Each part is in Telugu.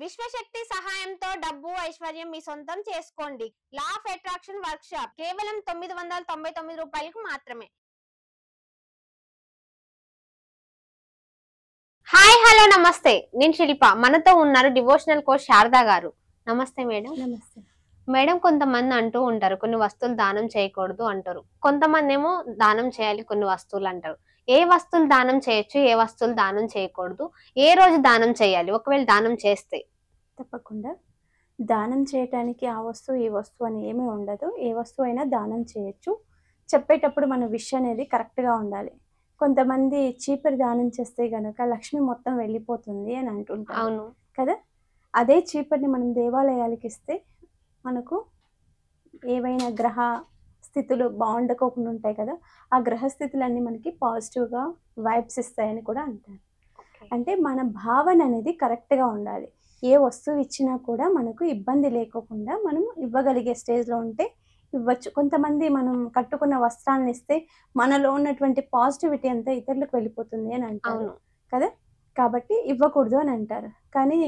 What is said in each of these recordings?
విశ్వశక్తి సహాయంతో డబ్బు ఐశ్వర్యం మీ సొంతం చేసుకోండి. Law of attraction work shop కేవలం 999 రూపాయలకు మాత్రమే. హాయ్ హలో నమస్తే, నేను శిల్ప. మనతో ఉన్నారు డివోషనల్ కోచ్ శారదా గారు. నమస్తే మేడం. నమస్తే మేడం, కొంతమంది అంటూ ఉంటారు కొన్ని వస్తువులు దానం చేయకూడదు అంటారు, కొంతమంది ఏమో దానం చేయాలి కొన్ని వస్తువులు అంటారు. ఏ వస్తువులు దానం చేయొచ్చు, ఏ వస్తువులు దానం చేయకూడదు, ఏ రోజు దానం చేయాలి, ఒకవేళ దానం చేస్తే? తప్పకుండా దానం చేయటానికి ఆ వస్తువు ఈ వస్తువు అని ఏమీ ఉండదు. ఏ వస్తువు అయినా దానం చేయొచ్చు. చెప్పేటప్పుడు మన విష్ అనేది కరెక్ట్గా ఉండాలి. కొంతమంది చీపురు దానం చేస్తే గనక లక్ష్మి మొత్తం వెళ్ళిపోతుంది అని అంటుంటారు. అవును కదా, అదే చీపురుని మనం దేవాలయాలకి ఇస్తే మనకు ఏవైనా గ్రహ స్థితులు బాగుండకోకుండా ఉంటాయి కదా, ఆ గ్రహస్థితులన్నీ మనకి పాజిటివ్గా వైబ్స్ ఇస్తాయని కూడా అంటారు. అంటే మన భావన అనేది కరెక్ట్గా ఉండాలి. ఏ వస్తువు ఇచ్చినా కూడా మనకు ఇబ్బంది లేకోకుండా మనం ఇవ్వగలిగే స్టేజ్లో ఉంటే ఇవ్వచ్చు. కొంతమంది మనం కట్టుకున్న వస్త్రాలను ఇస్తే మనలో ఉన్నటువంటి పాజిటివిటీ అంతా ఇతరులకు వెళ్ళిపోతుంది అని అంటారు కదా, కాబట్టి ఇవ్వకూడదు అని అంటారు. కానీ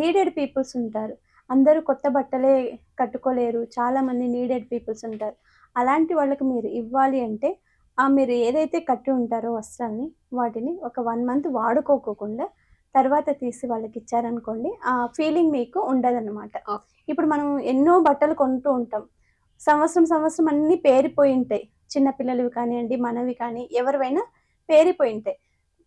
నీడెడ్ పీపుల్స్ ఉంటారు, అందరూ కొత్త బట్టలే కట్టుకోలేరు, చాలామంది నీడెడ్ పీపుల్స్ ఉంటారు. అలాంటి వాళ్ళకి మీరు ఇవ్వాలి అంటే మీరు ఏదైతే కట్టి ఉంటారో వస్త్రాన్ని వాటిని ఒక 1 మంత్ వాడుకోకుండా తర్వాత తీసి వాళ్ళకి ఇచ్చారనుకోండి, ఆ ఫీలింగ్ మీకు ఉండదన్నమాట. ఇప్పుడు మనం ఎన్నో బట్టలు కొంటూ ఉంటాం, సంవత్సరం అన్నీ పేరిపోయి ఉంటాయి. చిన్నపిల్లలవి కానివ్వండి, మనవి కానీ ఎవరివైనా పేరిపోయి ఉంటాయి.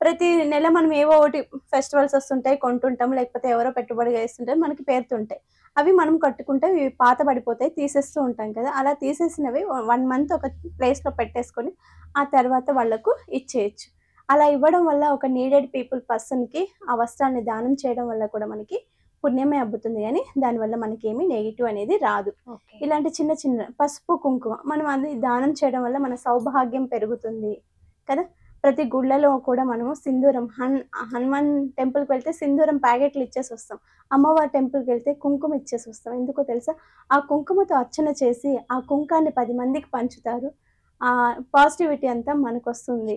ప్రతి నెల మనం ఏవో ఒకటి ఫెస్టివల్స్ వస్తుంటాయి, కొంటుంటాం, లేకపోతే ఎవరో పెట్టుబడిగా వేస్తుంటారు, మనకి పేరుతుంటాయి. అవి మనం కట్టుకుంటే ఇవి పాత పడిపోతాయి, తీసేస్తూ ఉంటాం కదా. అలా తీసేసినవి 1 మంత్ ఒక ప్లేస్లో పెట్టేసుకొని ఆ తర్వాత వాళ్లకు ఇచ్చేయచ్చు. అలా ఇవ్వడం వల్ల ఒక నీడెడ్ పర్సన్కి ఆ వస్త్రాన్ని దానం చేయడం వల్ల కూడా మనకి పుణ్యమే అబ్బుతుంది, కానీ దానివల్ల మనకి ఏమీ నెగిటివ్ అనేది రాదు. ఇలాంటి చిన్న చిన్న పసుపు కుంకుమ మనం అది దానం చేయడం వల్ల మన సౌభాగ్యం పెరుగుతుంది కదా. ప్రతి గుళ్ళలో కూడా మనము సింధూరం, హనుమాన్ టెంపుల్కి వెళ్తే సింధూరం ప్యాకెట్లు ఇచ్చేసి వస్తాం, అమ్మవారి టెంపుల్కి వెళ్తే కుంకుమ ఇచ్చేసి వస్తాం. ఎందుకో తెలుసా? ఆ కుంకుమతో అర్చన చేసి ఆ కుంకాన్ని 10 మందికి పంచుతారు. ఆ పాజిటివిటీ అంతా మనకు వస్తుంది,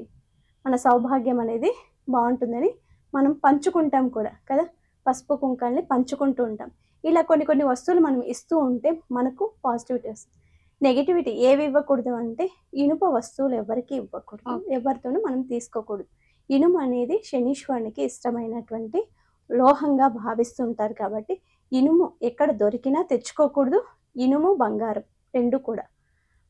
మన సౌభాగ్యం అనేది బాగుంటుందని మనం పంచుకుంటాం కూడా కదా. పసుపు కుంకాల్ని పంచుకుంటూ ఉంటాం. ఇలా కొన్ని వస్తువులు మనం ఇస్తూ ఉంటే మనకు పాజిటివిటీ వస్తుంది. నెగిటివిటీ ఏవి ఇవ్వకూడదు అంటే ఇనుప వస్తువులు ఎవరికి ఇవ్వకూడదు, ఎవరితోనూ మనం తీసుకోకూడదు. ఇనుము అనేది శనీశ్వరునికి ఇష్టమైనటువంటి లోహంగా భావిస్తుంటారు కాబట్టి ఇనుము ఎక్కడ దొరికినా తెచ్చుకోకూడదు. ఇనుము బంగారం రెండు కూడా.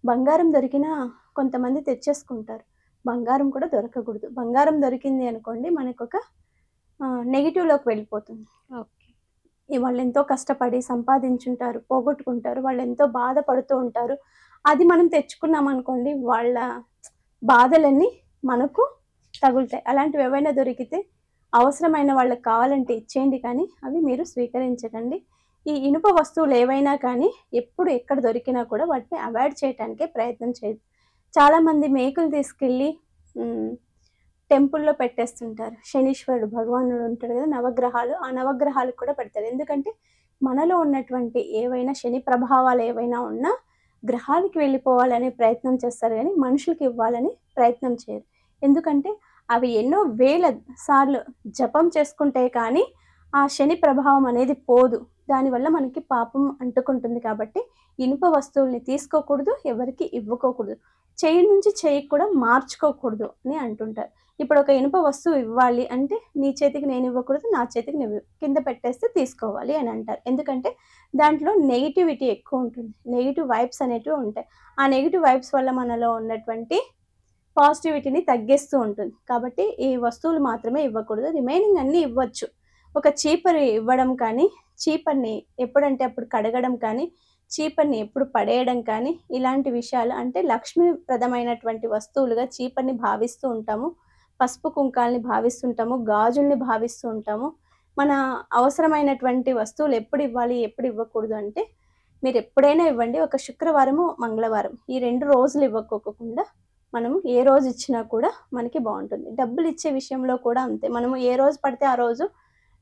బంగారం దొరికినా కొంతమంది తెచ్చేసుకుంటారు, బంగారం కూడా దొరకకూడదు. బంగారం దొరికింది అనుకోండి మనకు ఒక నెగిటివ్లోకి వెళ్ళిపోతుంది. వాళ్ళు ఎంతో కష్టపడి సంపాదించుంటారు, పోగొట్టుకుంటారు, వాళ్ళు ఎంతో బాధపడుతూ ఉంటారు. అది మనం తెచ్చుకున్నాం అనుకోండి, వాళ్ళ బాధలన్నీ మనకు తగులుతాయి. అలాంటివి ఏవైనా దొరికితే అవసరమైన వాళ్ళకి కావాలంటే ఇచ్చేయండి, కానీ అవి మీరు స్వీకరించకండి. ఈ ఇనుప వస్తువులు ఏవైనా కానీ ఎప్పుడు ఎక్కడ దొరికినా కూడా వాటిని అవాయిడ్ చేయడానికే ప్రయత్నం చేయదు. చాలామంది మేకులు తీసుకెళ్ళి టెంపుల్లో పెట్టేస్తుంటారు. శనీశ్వరుడు భగవానుడు ఉంటాడు కదా, నవగ్రహాలు, ఆ నవగ్రహాలకు కూడా పెడతారు. ఎందుకంటే మనలో ఉన్నటువంటి ఏవైనా శని ప్రభావాలు ఏవైనా ఉన్నా గ్రహాలకి వెళ్ళిపోవాలనే ప్రయత్నం చేస్తారు, కానీ మనుషులకి ఇవ్వాలని ప్రయత్నం చేయరు. ఎందుకంటే అవి ఎన్నో వేల సార్లు జపం చేసుకుంటే కానీ ఆ శని ప్రభావం అనేది పోదు, దానివల్ల మనకి పాపం అంటుకుంటుంది. కాబట్టి ఇనుప వస్తువుల్ని తీసుకోకూడదు, ఎవరికి ఇవ్వకోకూడదు. చేయి నుంచి చేయికి కూడా మార్చుకోకూడదు అని అంటుంటారు. ఇప్పుడు ఒక ఇనుప వస్తువు ఇవ్వాలి అంటే నీ చేతికి నేను ఇవ్వకూడదు, నా చేతికి నువ్వు కింద పెట్టేస్తే తీసుకోవాలి అని అంటారు. ఎందుకంటే దాంట్లో నెగిటివిటీ ఎక్కువ ఉంటుంది, నెగిటివ్ వైబ్స్ అనేటివి ఉంటాయి. ఆ నెగిటివ్ వైబ్స్ వల్ల మనలో ఉన్నటువంటి పాజిటివిటీని తగ్గిస్తూ ఉంటుంది. కాబట్టి ఈ వస్తువులు మాత్రమే ఇవ్వకూడదు, రిమైనింగ్ అన్నీ ఇవ్వచ్చు. ఒక చీపరి ఇవ్వడం కానీ, చీపర్ని ఎప్పుడంటే అప్పుడు కడగడం కానీ, చీపర్ని ఎప్పుడు పడేయడం కానీ, ఇలాంటి విషయాలు అంటే లక్ష్మీప్రదమైనటువంటి వస్తువులుగా చీపర్ని భావిస్తూ ఉంటాము, పసుపు కుంకాల్ని భావిస్తుంటాము, గాజుల్ని భావిస్తూ ఉంటాము. మన అవసరమైనటువంటి వస్తువులు ఎప్పుడు ఇవ్వాలి, ఎప్పుడు ఇవ్వకూడదు అంటే మీరు ఎప్పుడైనా ఇవ్వండి. ఒక శుక్రవారము, మంగళవారం ఈ 2 రోజులు ఇవ్వకోకుండా మనము ఏ రోజు ఇచ్చినా కూడా మనకి బాగుంటుంది. డబ్బులు ఇచ్చే విషయంలో కూడా అంతే, మనము ఏ రోజు పడితే ఆ రోజు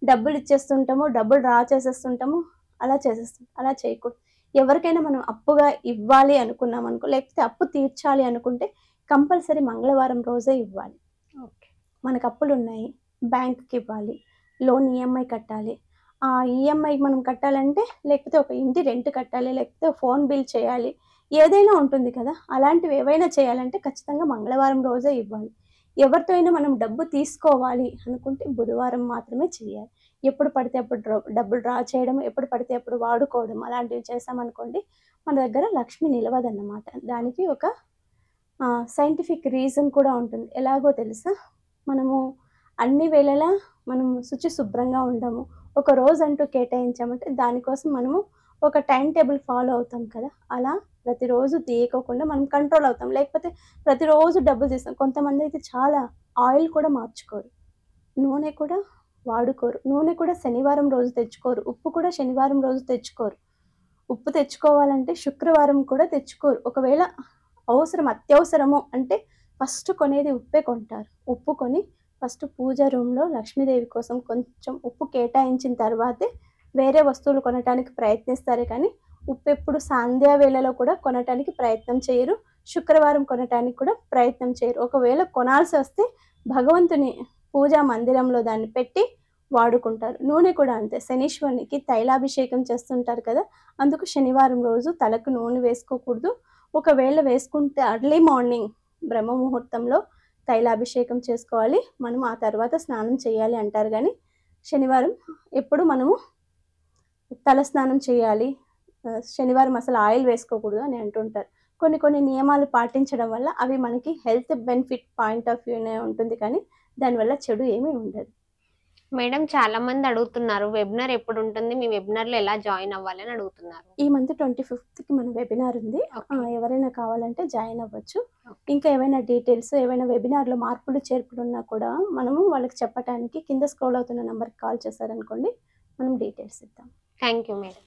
డబ్బులు ఇచ్చేస్తుంటాము, డబ్బులు డ్రా చేసేస్తుంటాము, అలా చేసేస్తాం. అలా చేయకూడదు. ఎవరికైనా మనం అప్పుగా ఇవ్వాలి అనుకున్నాం అనుకో, లేకపోతే అప్పు తీర్చాలి అనుకుంటే కంపల్సరీ మంగళవారం రోజే ఇవ్వాలి. మనకు అప్పులు ఉన్నాయి, బ్యాంకుకి ఇవ్వాలి, లోన్ ఈఎంఐ కట్టాలి, ఆ ఈఎంఐ మనం కట్టాలంటే, లేకపోతే ఒక ఇంటి రెంట్ కట్టాలి, లేకపోతే ఫోన్ బిల్ చేయాలి. ఏదైనా ఉంటుంది కదా! అలాంటివి ఏవైనా చేయాలంటే ఖచ్చితంగా మంగళవారం రోజే ఇవ్వాలి. ఎవరితో అయినా మనం డబ్బు తీసుకోవాలి అనుకుంటే బుధవారం మాత్రమే చేయాలి. ఎప్పుడు పడితే అప్పుడు డబ్బులు డ్రా చేయడం, ఎప్పుడు పడితే అప్పుడు వాడుకోవడం అలాంటివి చేశామనుకోండి, మన దగ్గర లక్ష్మి నిలవదన్నమాట. దానికి ఒక సైంటిఫిక్ రీజన్ కూడా ఉంటుంది. ఎలాగో తెలుసా? మనము అన్ని వేళలా మనము శుభ్రంగా ఉండము. ఒక రోజంటూ కేటాయించామంటే దానికోసం మనము ఒక టైమ్ టేబుల్ ఫాలో అవుతాం కదా! అలా ప్రతిరోజు తీయకోకుండా మనం కంట్రోల్ అవుతాం. లేకపోతే ప్రతిరోజు డబ్బులు తీస్తాం. కొంతమందైతే చాలా ఆయిల్ కూడా మార్చుకోరు. నూనె కూడా వాడుకోరు. నూనె కూడా శనివారం రోజు తెచ్చుకోరు. ఉప్పు కూడా శనివారం రోజు తెచ్చుకోరు. ఉప్పు తెచ్చుకోవాలంటే శుక్రవారం కూడా తెచ్చుకోరు. ఒకవేళ అత్యవసరము అంటే ఫస్ట్ కొనేది ఉప్పే కొంటారు. ఉప్పు కొని ఫస్ట్ పూజ రూమ్‌లో లక్ష్మీదేవి కోసం కొంచెం ఉప్పు కేటాయించిన తర్వాతే వేరే వస్తువులు కొనటానికి ప్రయత్నిస్తారే కానీ, ఉప్పెప్పుడు సంధ్యా వేళలో కూడా కొనటానికి ప్రయత్నం చేయరు. శుక్రవారం కొనటానికి కూడా ప్రయత్నం చేయరు. ఒకవేళ కొనాల్సొస్తే భగవంతుని పూజా మందిరంలో దాన్ని పెట్టి వాడుకుంటారు. నూనె కూడా అంతే. శనీశ్వరునికి తైలాభిషేకం చేస్తుంటారు కదా! అందుకు శనివారం రోజు తలకు నూనె వేసుకోకూడదు. ఒకవేళ వేసుకుంటే ఎర్లీ మార్నింగ్ బ్రహ్మ ముహూర్తంలో తైలాభిషేకం చేసుకోవాలి. మనం ఆ తర్వాత స్నానం చేయాలి అంటారు గానీ, శనివారం ఎప్పుడు మనము తలస్నానం చేయాలి. శనివారం అసలు ఆయిల్ వేసుకోకూడదు అని అంటుంటారు. కొన్ని నియమాలు పాటించడం వల్ల అవి మనకి హెల్త్ బెనిఫిట్ పాయింట్ ఆఫ్ వ్యూనే ఉంటుంది కానీ, దానివల్ల చెడు ఏమీ ఉండదు. మేడం చాలా మంది అడుగుతున్నారు వెబినార్ ఎప్పుడు ఉంటుంది, మీ వెబినార్ లో ఎలా జాయిన్ అవ్వాలి అని అడుగుతున్నారు. ఈ మంత్ 25th మన వెబినార్ ఉంది. ఎవరైనా కావాలంటే జాయిన్ అవ్వచ్చు. ఇంకా ఏవైనా డీటెయిల్స్, ఏవైనా వెబినార్లో మార్పులు చేర్పులు ఉన్నా కూడా మనము వాళ్ళకి చెప్పటానికి కింద స్క్రోల్ అవుతున్న నెంబర్కి కాల్ చేశారనుకోండి, మనం డీటెయిల్స్ ఇద్దాం. Thank you madam.